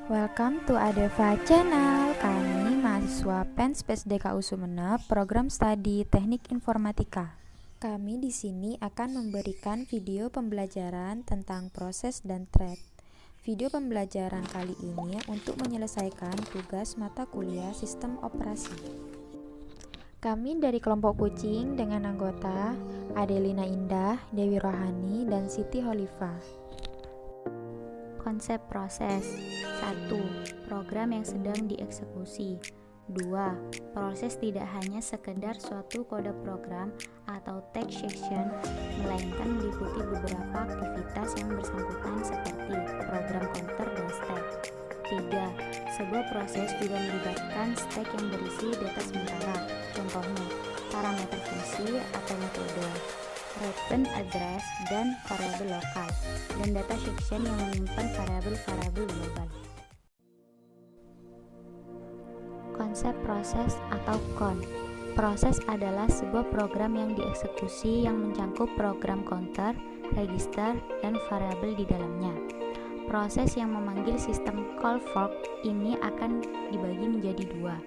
Welcome to Adeva Channel. Kami mahasiswa Penspace DKU Sumeneb, program studi Teknik Informatika. Kami di sini akan memberikan video pembelajaran tentang proses dan thread. Video pembelajaran kali ini untuk menyelesaikan tugas mata kuliah Sistem Operasi. Kami dari kelompok kucing dengan anggota Adelina Indah, Dewi Rohani, dan Siti Holifah. Konsep proses. 1. Program yang sedang dieksekusi. 2. Proses tidak hanya sekedar suatu kode program atau text section, melainkan meliputi beberapa aktivitas yang bersangkutan seperti program counter dan stack. 3. Sebuah proses juga melibatkan stack yang berisi data sementara, contohnya parameter fungsi atau metode, reference address dan variabel lokal, dan data section yang menyimpan variabel-variabel global. Konsep proses atau kon. Proses adalah sebuah program yang dieksekusi yang mencangkup program counter, register, dan variabel di dalamnya. Proses yang memanggil sistem call fork ini akan dibagi menjadi dua,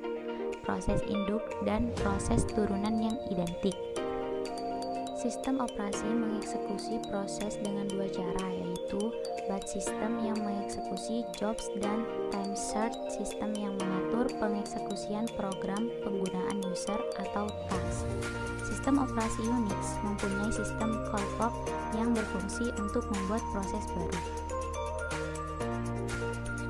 proses induk dan proses turunan yang identik. Sistem operasi mengeksekusi proses dengan dua cara, yaitu batch system yang mengeksekusi jobs dan time served system yang mengatur pengeksekusian program penggunaan user atau task. Sistem operasi Unix mempunyai sistem call fork yang berfungsi untuk membuat proses baru.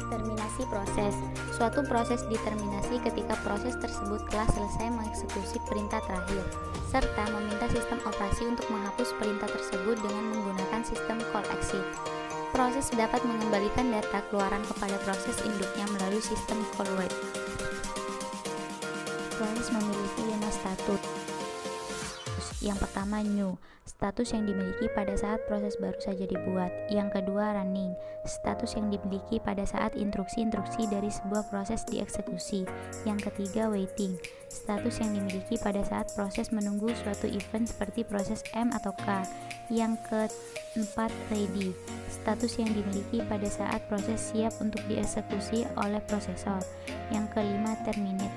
Terminasi proses. Suatu proses diterminasi ketika proses tersebut telah selesai mengeksekusi perintah terakhir, serta meminta sistem operasi untuk menghapus perintah tersebut dengan menggunakan sistem call exit. Proses dapat mengembalikan data keluaran kepada proses induknya melalui sistem call wait. Proses memiliki 5 status. Yang pertama, new, status yang dimiliki pada saat proses baru saja dibuat. Yang kedua, running, status yang dimiliki pada saat instruksi-instruksi dari sebuah proses dieksekusi. Yang ketiga, waiting, status yang dimiliki pada saat proses menunggu suatu event seperti proses M atau K. Yang keempat, ready, status yang dimiliki pada saat proses siap untuk dieksekusi oleh prosesor. Yang kelima, terminate,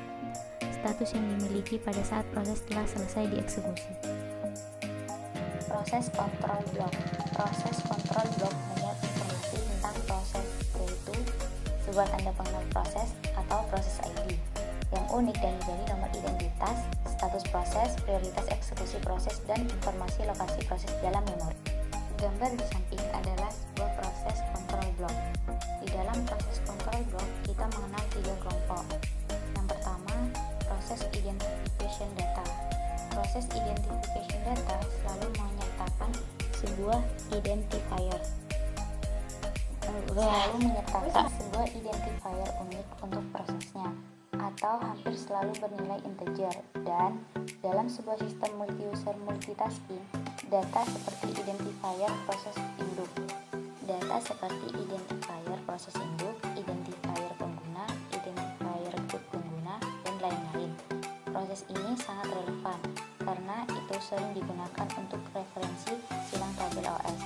status yang dimiliki pada saat proses telah selesai dieksekusi. Proses control block. Proses control block menyebut informasi tentang proses, yaitu sebuah tanda pengenal proses atau proses ID yang unik dan menjadi nomor identitas, status proses, prioritas eksekusi proses, dan informasi lokasi proses dalam memori. Gambar di samping adalah sebuah proses control block. Di dalam proses control block, kita mengenal 3 kelompok. Yang pertama, proses identification data. Proses identification data selalu menyertakan sebuah identifier. Unik untuk prosesnya, atau hampir selalu bernilai integer. Dan dalam sebuah sistem multi-user multitasking, data seperti identifier proses induk, identifier pengguna, identifier grup pengguna, dan lain-lain. Proses ini sangat relevan karena itu sering digunakan untuk referensi silang tabel OS.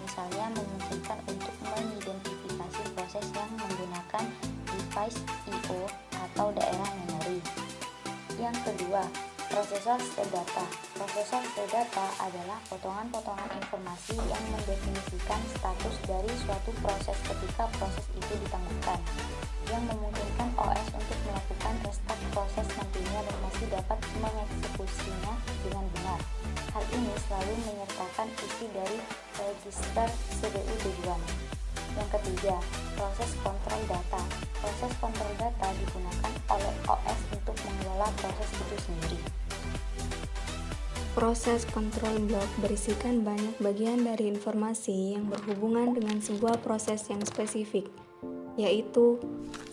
Misalnya memungkinkan untuk mengidentifikasi proses yang menggunakan device I/O atau daerah memori. Yang kedua, prosesor state data. Prosesor state data adalah potongan-potongan informasi yang mendefinisikan status dari suatu proses ketika proses itu ditangguhkan, yang memungkinkan OS untuk melakukan restart proses nantinya dan masih dapat mengeksekusinya dengan benar. Hal ini selalu menyertakan isi dari register CPU tujuan. Yang ketiga, proses kontrol data. Proses kontrol data digunakan oleh OS untuk mengelola proses itu sendiri. Proses control block berisikan banyak bagian dari informasi yang berhubungan dengan sebuah proses yang spesifik, yaitu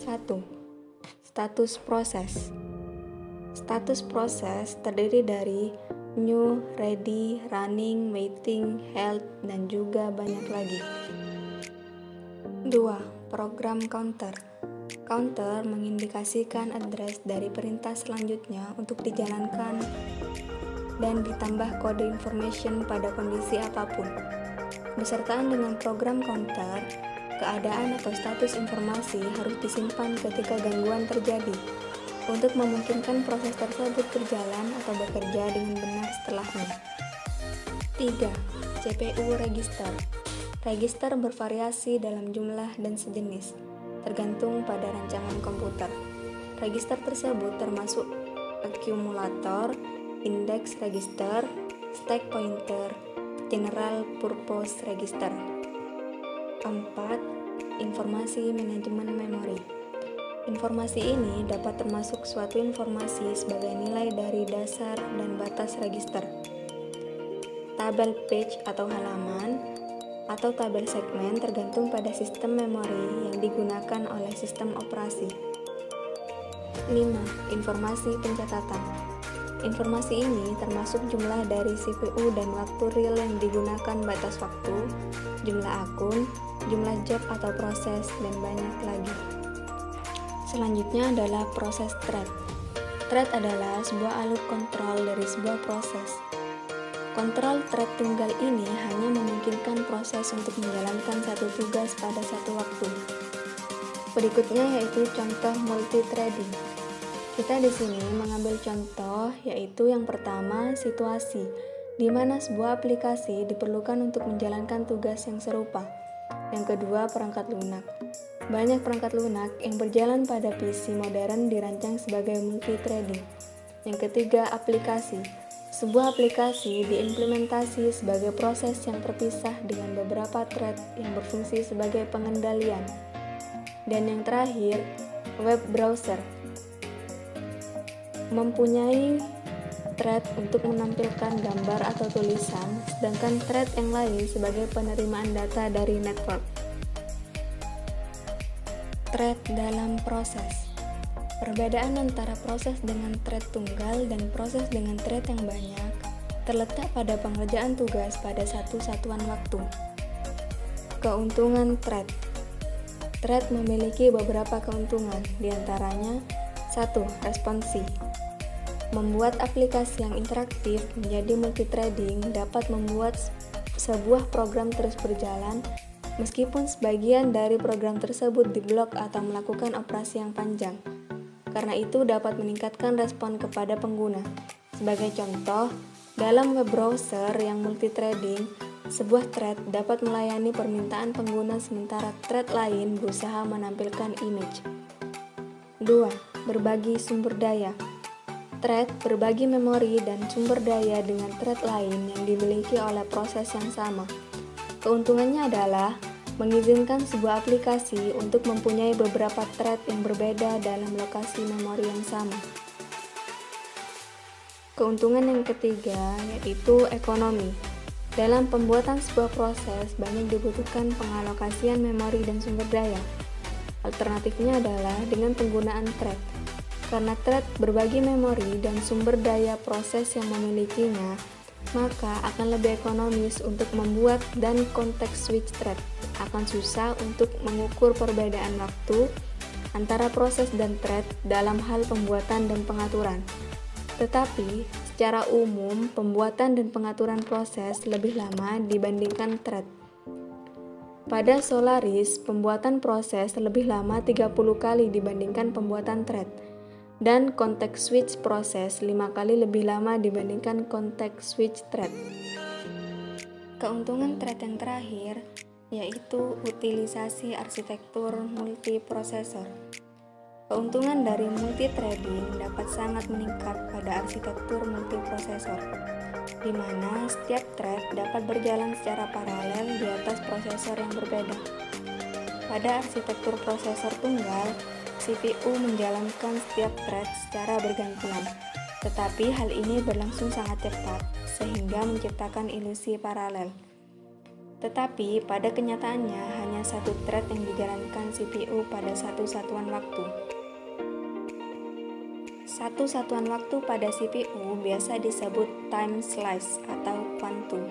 1. Status proses. Status proses terdiri dari new, ready, running, waiting, held, dan juga banyak lagi. 2. Program counter. Counter mengindikasikan address dari perintah selanjutnya untuk dijalankan dan ditambah kode information pada kondisi apapun. Besertaan dengan program counter, keadaan atau status informasi harus disimpan ketika gangguan terjadi untuk memungkinkan proses tersebut berjalan atau bekerja dengan benar setelahnya. 3. CPU register. Register bervariasi dalam jumlah dan sejenis, tergantung pada rancangan komputer. Register tersebut termasuk akumulator, index register, stack pointer, general purpose register. 4. Informasi manajemen memori. Informasi ini dapat termasuk suatu informasi sebagai nilai dari dasar dan batas register. Tabel page atau halaman, atau tabel segmen tergantung pada sistem memori yang digunakan oleh sistem operasi. 5. Informasi pencatatan. Informasi ini termasuk jumlah dari CPU dan waktu real yang digunakan, batas waktu, jumlah akun, jumlah job atau proses, dan banyak lagi. Selanjutnya adalah proses thread. Thread adalah sebuah alur kontrol dari sebuah proses. Kontrol thread tunggal ini hanya memungkinkan proses untuk menjalankan satu tugas pada satu waktu. Berikutnya yaitu contoh multithreading. Kita di sini mengambil contoh, yaitu yang pertama situasi, di mana sebuah aplikasi diperlukan untuk menjalankan tugas yang serupa. Yang kedua, perangkat lunak. Banyak perangkat lunak yang berjalan pada PC modern dirancang sebagai multithreading. Yang ketiga, aplikasi. Sebuah aplikasi diimplementasi sebagai proses yang terpisah dengan beberapa thread yang berfungsi sebagai pengendalian. Dan yang terakhir, web browser. Mempunyai thread untuk menampilkan gambar atau tulisan, sedangkan thread yang lain sebagai penerimaan data dari network. Thread dalam proses. Perbedaan antara proses dengan thread tunggal dan proses dengan thread yang banyak terletak pada pengerjaan tugas pada satu satuan waktu. Keuntungan thread. Thread memiliki beberapa keuntungan, diantaranya 1. Responsi. Membuat aplikasi yang interaktif menjadi multithreading dapat membuat sebuah program terus berjalan meskipun sebagian dari program tersebut diblok atau melakukan operasi yang panjang. Karena itu dapat meningkatkan respon kepada pengguna. Sebagai contoh, dalam web browser yang multithreading, sebuah thread dapat melayani permintaan pengguna sementara thread lain berusaha menampilkan image. 2. Berbagi sumber daya. Thread berbagi memori dan sumber daya dengan thread lain yang dimiliki oleh proses yang sama. Keuntungannya adalah mengizinkan sebuah aplikasi untuk mempunyai beberapa thread yang berbeda dalam lokasi memori yang sama. Keuntungan yang ketiga yaitu ekonomi. Dalam pembuatan sebuah proses banyak dibutuhkan pengalokasian memori dan sumber daya. Alternatifnya adalah dengan penggunaan thread. Karena thread berbagi memori dan sumber daya proses yang memilikinya, maka akan lebih ekonomis untuk membuat dan konteks switch thread. Akan susah untuk mengukur perbedaan waktu antara proses dan thread dalam hal pembuatan dan pengaturan. Tetapi, secara umum, pembuatan dan pengaturan proses lebih lama dibandingkan thread. Pada Solaris, pembuatan proses lebih lama 30 kali dibandingkan pembuatan thread. Dan konteks switch proses 5 kali lebih lama dibandingkan konteks switch thread. Keuntungan thread yang terakhir yaitu utilisasi arsitektur multiprosesor. Keuntungan dari multithreading dapat sangat meningkat pada arsitektur multiprosesor, di mana setiap thread dapat berjalan secara paralel di atas prosesor yang berbeda. Pada arsitektur prosesor tunggal, CPU menjalankan setiap thread secara bergantian, tetapi hal ini berlangsung sangat cepat, sehingga menciptakan ilusi paralel. Tetapi pada kenyataannya hanya satu thread yang dijalankan CPU pada satu satuan waktu. Satu satuan waktu pada CPU biasa disebut time slice atau quantum.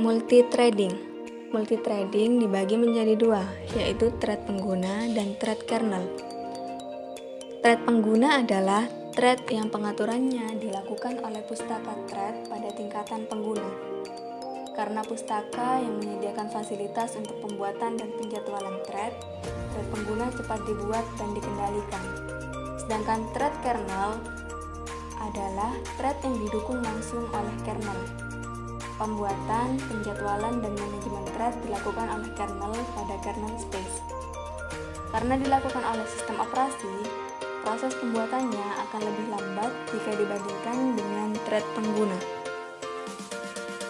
Multithreading. Multithreading dibagi menjadi dua, yaitu thread pengguna dan thread kernel. Thread pengguna adalah thread yang pengaturannya dilakukan oleh pustaka thread pada tingkatan pengguna. Karena pustaka yang menyediakan fasilitas untuk pembuatan dan penjadwalan thread pengguna cepat dibuat dan dikendalikan. Sedangkan thread kernel adalah thread yang didukung langsung oleh kernel. Pembuatan, penjadwalan, dan manajemen thread dilakukan oleh kernel pada kernel space. Karena dilakukan oleh sistem operasi, proses pembuatannya akan lebih lambat jika dibandingkan dengan thread pengguna.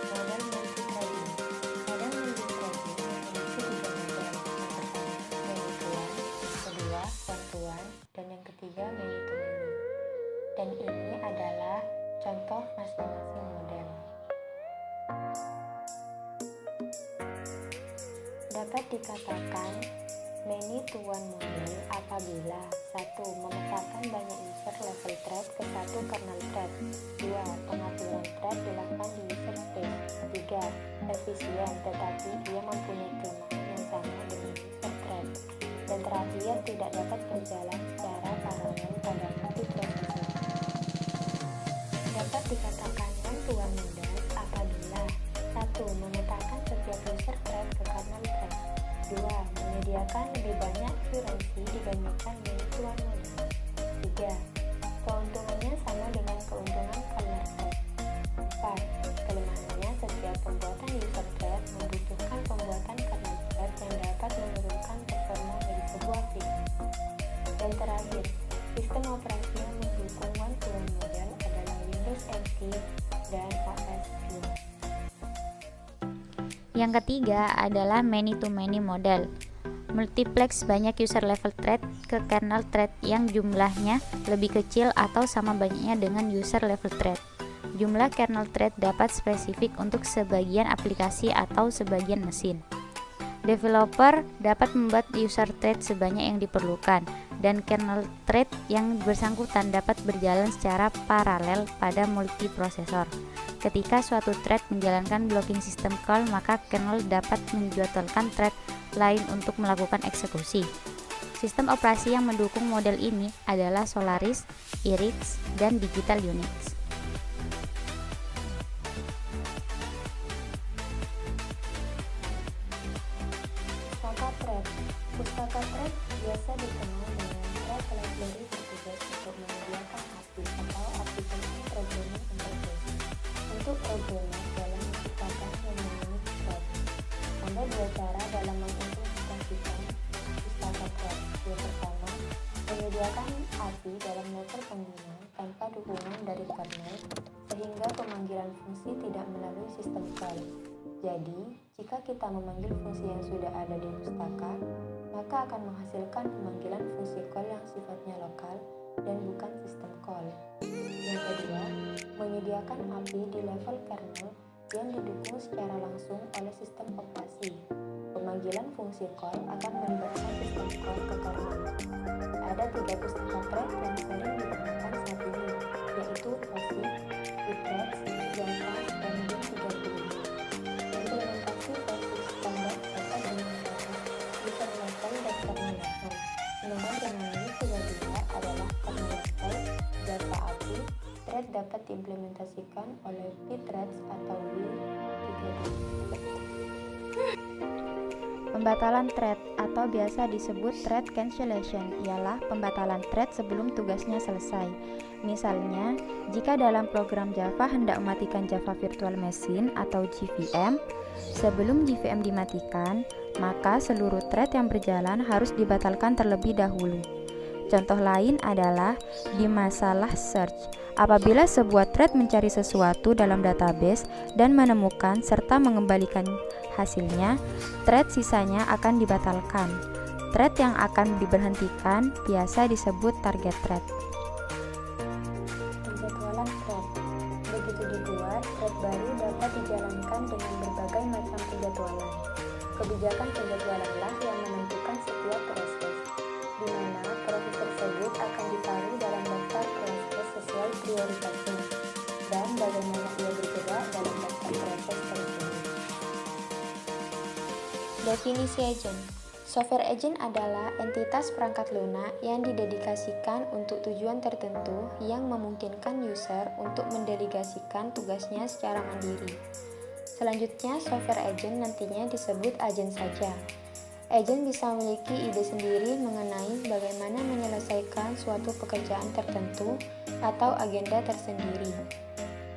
Model multithreading. Model multithreading memiliki 3 model. Yang pertama, many-to-one, kedua, one-to-one, dan yang ketiga, many-to-many. Dan ini adalah contoh masing-masing model. Dapat dikatakan many-to-one model apabila 1. Memetakan banyak user level thread ke satu kernel thread. 2. Pengaturan thread dilakukan di user space. 3. Efisien tetapi ia mempunyai kelemahan yang sama dengan user thread. Dan terakhir, tidak dapat berjalan secara paralel pada multiprosesor. Dapat dikatakan one-to-one model apabila 1. Memetakan setiap user thread ke kernel thread. 2. Menyediakan lebih banyak currency dibandingkan many-to-one model. 3. Keuntungannya sama dengan keuntungan kernel thread. 4. Kelemahannya setiap pembuatan user thread membutuhkan pembuatan kernel thread yang dapat menurunkan performa dari sebuah fitur. Dan terakhir, sistem operasi yang mendukung one-to-one model adalah Windows NT dan OS X. Yang ketiga adalah many-to-many model. Multiplex banyak user level thread ke kernel thread yang jumlahnya lebih kecil atau sama banyaknya dengan user level thread. Jumlah kernel thread dapat spesifik untuk sebagian aplikasi atau sebagian mesin. Developer dapat membuat user thread sebanyak yang diperlukan, dan kernel thread yang bersangkutan dapat berjalan secara paralel pada multiprosesor. Ketika suatu thread menjalankan blocking system call, maka kernel dapat menjadwalkan thread lain untuk melakukan eksekusi. Sistem operasi yang mendukung model ini adalah Solaris, Irix, dan Digital Unix. Pustaka thread. Pustaka thread biasa dikenal dengan thread library bertugas untuk menyediakan API atau application programming interface untuk programmer dalam menciptakan dan memanage thread. Ada dua cara dalam mengimplementasikan pustaka thread. Yang pertama, menyediakan API dalam level pengguna tanpa dukungan dari kernel, sehingga pemanggilan fungsi tidak melalui sistem call. Jadi, jika kita memanggil fungsi yang sudah ada di pustaka, maka akan menghasilkan pemanggilan fungsi call yang sifatnya lokal dan bukan sistem call. Yang kedua, menyediakan API di level kernel yang didukung secara langsung oleh sistem operasi. Pemanggilan fungsi call akan melibatkan sistem call ke kernel. Ada 3 pustaka thread yang sering digunakan saat ini, yaitu POSIX, Citrix, Java, dan Win32. Implementasi POSIX standar dapat dengan user level dan kernel level. Dengan dengan Win32 adalah kernel level, Java API, thread dapat diimplementasikan oleh pthreads atau Win32. Pembatalan thread atau biasa disebut thread cancellation ialah pembatalan thread sebelum tugasnya selesai. Misalnya, jika dalam program Java hendak mematikan Java Virtual Machine atau JVM, sebelum JVM dimatikan, maka seluruh thread yang berjalan harus dibatalkan terlebih dahulu. Contoh lain adalah di masalah search. Apabila sebuah thread mencari sesuatu dalam database dan menemukan serta mengembalikan hasilnya, thread sisanya akan dibatalkan. Thread yang akan diberhentikan biasa disebut target thread. Penjadwalan thread. Begitu dibuat, thread baru dapat dijalankan dengan berbagai macam penjadwalan. Kebijakan penjadwalanlah yang menentukan setiap proses, di mana proses tersebut akan ditaruh dalam daftar proses sesuai prioritasnya, dan bagaimana ia bergerak dalam daftar proses tersebut. Definisi agent. Software agent adalah entitas perangkat lunak yang didedikasikan untuk tujuan tertentu yang memungkinkan user untuk mendelegasikan tugasnya secara mandiri. Selanjutnya, software agent nantinya disebut agen saja. Agent bisa memiliki ide sendiri mengenai bagaimana menyelesaikan suatu pekerjaan tertentu atau agenda tersendiri.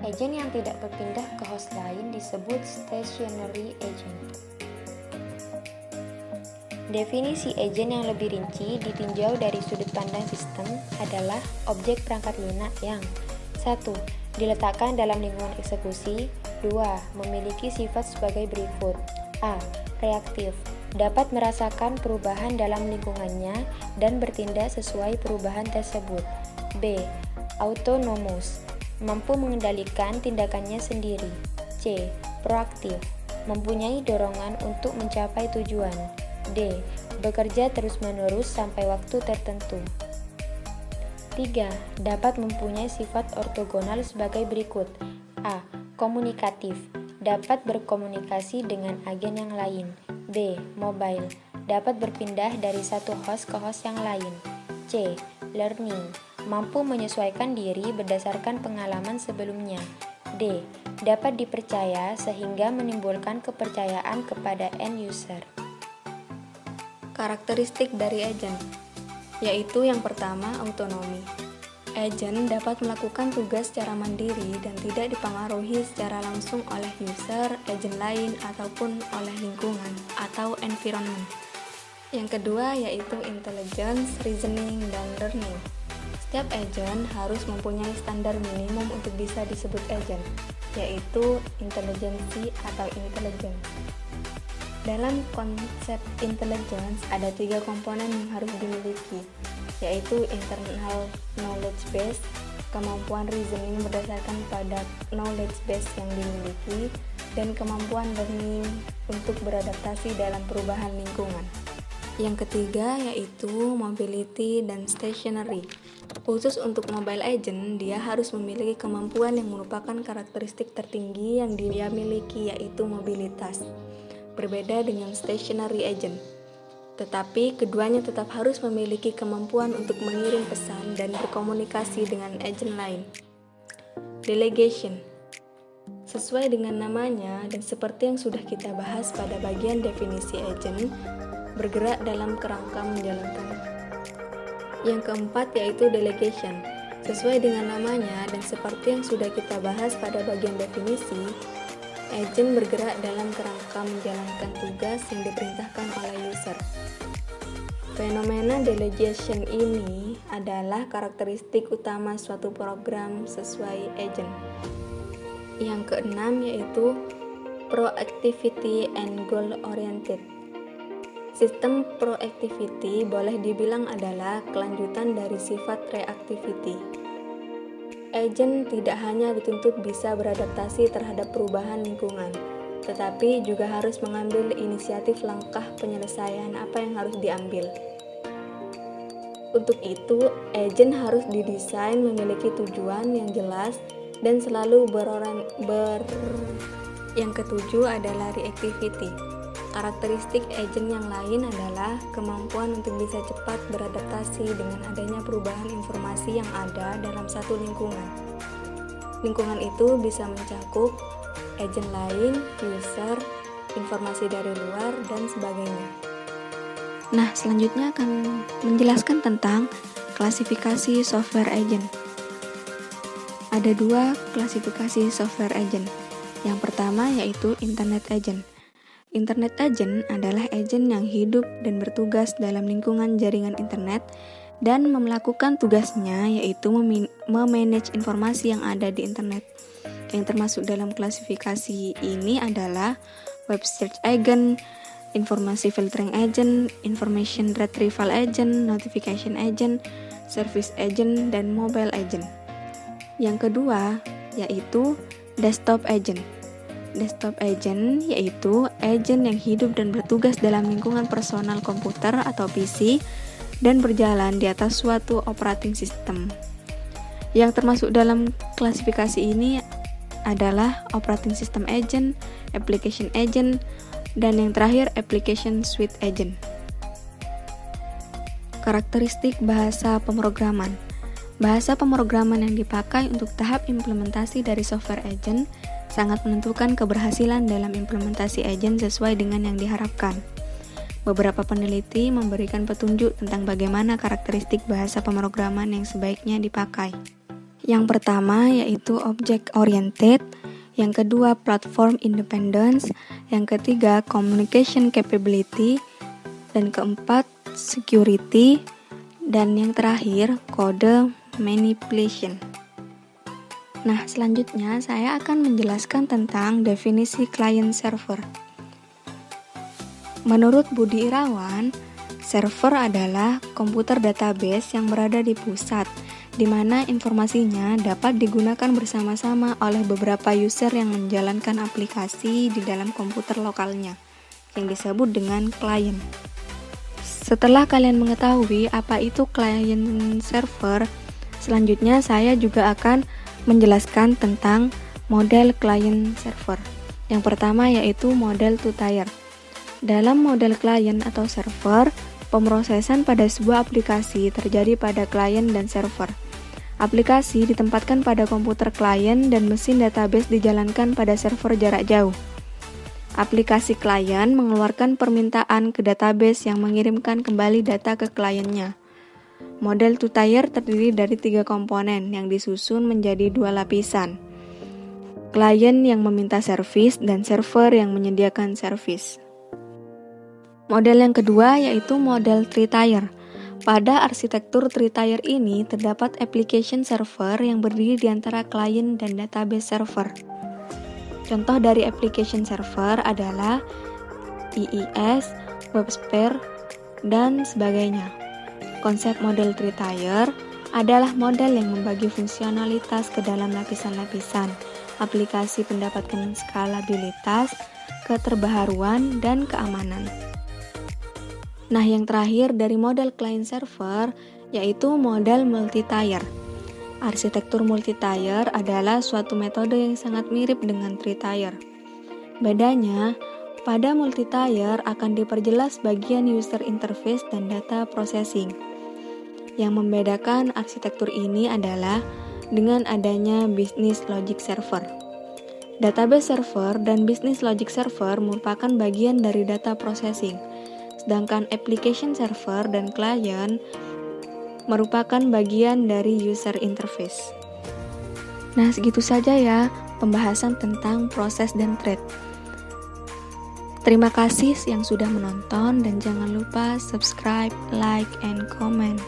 Agent yang tidak berpindah ke host lain disebut stationary agent. Definisi agent yang lebih rinci ditinjau dari sudut pandang sistem adalah objek perangkat lunak yang 1. Diletakkan dalam lingkungan eksekusi. 2. Memiliki sifat sebagai berikut. A. Reaktif. Dapat merasakan perubahan dalam lingkungannya dan bertindak sesuai perubahan tersebut. B. Autonomous. Mampu mengendalikan tindakannya sendiri. C. Proaktif. Mempunyai dorongan untuk mencapai tujuan. D. Bekerja terus-menerus sampai waktu tertentu. 3. Dapat mempunyai sifat ortogonal sebagai berikut. A. Komunikatif. Dapat berkomunikasi dengan agen yang lain. B. Mobile. Dapat berpindah dari satu host ke host yang lain. C. Learning. Mampu menyesuaikan diri berdasarkan pengalaman sebelumnya. D. Dapat dipercaya sehingga menimbulkan kepercayaan kepada end user. Karakteristik dari agent, yaitu yang pertama, autonomi. Agent dapat melakukan tugas secara mandiri dan tidak dipengaruhi secara langsung oleh user, agent lain, ataupun oleh lingkungan atau environment. Yang kedua yaitu intelligence, reasoning, dan learning. Setiap agent harus mempunyai standar minimum untuk bisa disebut agent, yaitu intelijensi atau intelligence. Dalam konsep intelligence ada 3 komponen yang harus dimiliki, yaitu internal knowledge base, kemampuan reasoning berdasarkan pada knowledge base yang dimiliki, dan kemampuan learning untuk beradaptasi dalam perubahan lingkungan. Yang ketiga yaitu mobility dan stationary. Khusus untuk mobile agent, dia harus memiliki kemampuan yang merupakan karakteristik tertinggi yang dia miliki, yaitu mobilitas. Berbeda dengan stationary agent. Tetapi keduanya tetap harus memiliki kemampuan untuk mengirim pesan dan berkomunikasi dengan agent lain. Delegation. Sesuai dengan namanya dan seperti yang sudah kita bahas pada bagian definisi agent, bergerak dalam kerangka menjalankan. Yang keempat yaitu delegation. Sesuai dengan namanya dan seperti yang sudah kita bahas pada bagian definisi, agent bergerak dalam kerangka menjalankan tugas yang diperintahkan oleh user. Fenomena delegation ini adalah karakteristik utama suatu program sesuai agent. Yang keenam yaitu proactivity and goal oriented. Sistem proactivity boleh dibilang adalah kelanjutan dari sifat reactivity. Agent tidak hanya dituntut bisa beradaptasi terhadap perubahan lingkungan, tetapi juga harus mengambil inisiatif langkah penyelesaian apa yang harus diambil. Untuk itu, agent harus didesain memiliki tujuan yang jelas dan selalu Yang ketujuh adalah reactivity. Karakteristik agent yang lain adalah kemampuan untuk bisa cepat beradaptasi dengan adanya perubahan informasi yang ada dalam satu lingkungan. Lingkungan itu bisa mencakup agent lain, user, informasi dari luar, dan sebagainya. Nah, selanjutnya akan menjelaskan tentang klasifikasi software agent. Ada 2 klasifikasi software agent. Yang pertama yaitu Internet Agent. Internet Agent adalah agent yang hidup dan bertugas dalam lingkungan jaringan internet dan melakukan tugasnya yaitu memanage informasi yang ada di internet. Yang termasuk dalam klasifikasi ini adalah Web Search Agent, Informasi Filtering Agent, Information Retrieval Agent, Notification Agent, Service Agent, dan Mobile Agent. Yang kedua yaitu Desktop Agent. Desktop agent yaitu agent yang hidup dan bertugas dalam lingkungan personal komputer atau PC dan berjalan di atas suatu operating system. Yang termasuk dalam klasifikasi ini adalah operating system agent, application agent, dan yang terakhir application suite agent. Karakteristik bahasa pemrograman. Bahasa pemrograman yang dipakai untuk tahap implementasi dari software agent sangat menentukan keberhasilan dalam implementasi agent sesuai dengan yang diharapkan. Beberapa peneliti memberikan petunjuk tentang bagaimana karakteristik bahasa pemrograman yang sebaiknya dipakai. Yang pertama yaitu object oriented, yang kedua platform independence, yang ketiga communication capability, dan keempat security, dan yang terakhir kode manipulation. Nah, selanjutnya saya akan menjelaskan tentang definisi client server. Menurut Budi Irawan, server adalah komputer database yang berada di pusat, di mana informasinya dapat digunakan bersama-sama oleh beberapa user yang menjalankan aplikasi di dalam komputer lokalnya, yang disebut dengan client. Setelah kalian mengetahui apa itu client server, selanjutnya saya juga akan menjelaskan tentang model client server. Yang pertama yaitu model two-tier. Dalam model client atau server, pemrosesan pada sebuah aplikasi terjadi pada klien dan server. Aplikasi ditempatkan pada komputer klien dan mesin database dijalankan pada server jarak jauh. Aplikasi klien mengeluarkan permintaan ke database yang mengirimkan kembali data ke kliennya. Model two-tier terdiri dari 3 komponen yang disusun menjadi 2 lapisan. Klien yang meminta servis dan server yang menyediakan servis. Model yang kedua yaitu model three-tier. Pada arsitektur three-tier ini terdapat application server yang berdiri di antara klien dan database server. Contoh dari application server adalah IIS, WebSphere, dan sebagainya. Konsep model three-tier adalah model yang membagi fungsionalitas ke dalam lapisan-lapisan. Aplikasi mendapatkan skalabilitas, keterbaharuan, dan keamanan. Nah, yang terakhir dari model client server yaitu model multi-tier. Arsitektur multi-tier adalah suatu metode yang sangat mirip dengan three-tier. Bedanya, pada multi-tier akan diperjelas bagian user interface dan data processing. Yang membedakan arsitektur ini adalah dengan adanya business logic server. Database server dan business logic server merupakan bagian dari data processing. Sedangkan application server dan client merupakan bagian dari user interface. Nah, segitu saja ya pembahasan tentang proses dan thread. Terima kasih yang sudah menonton dan jangan lupa subscribe, like, and comment.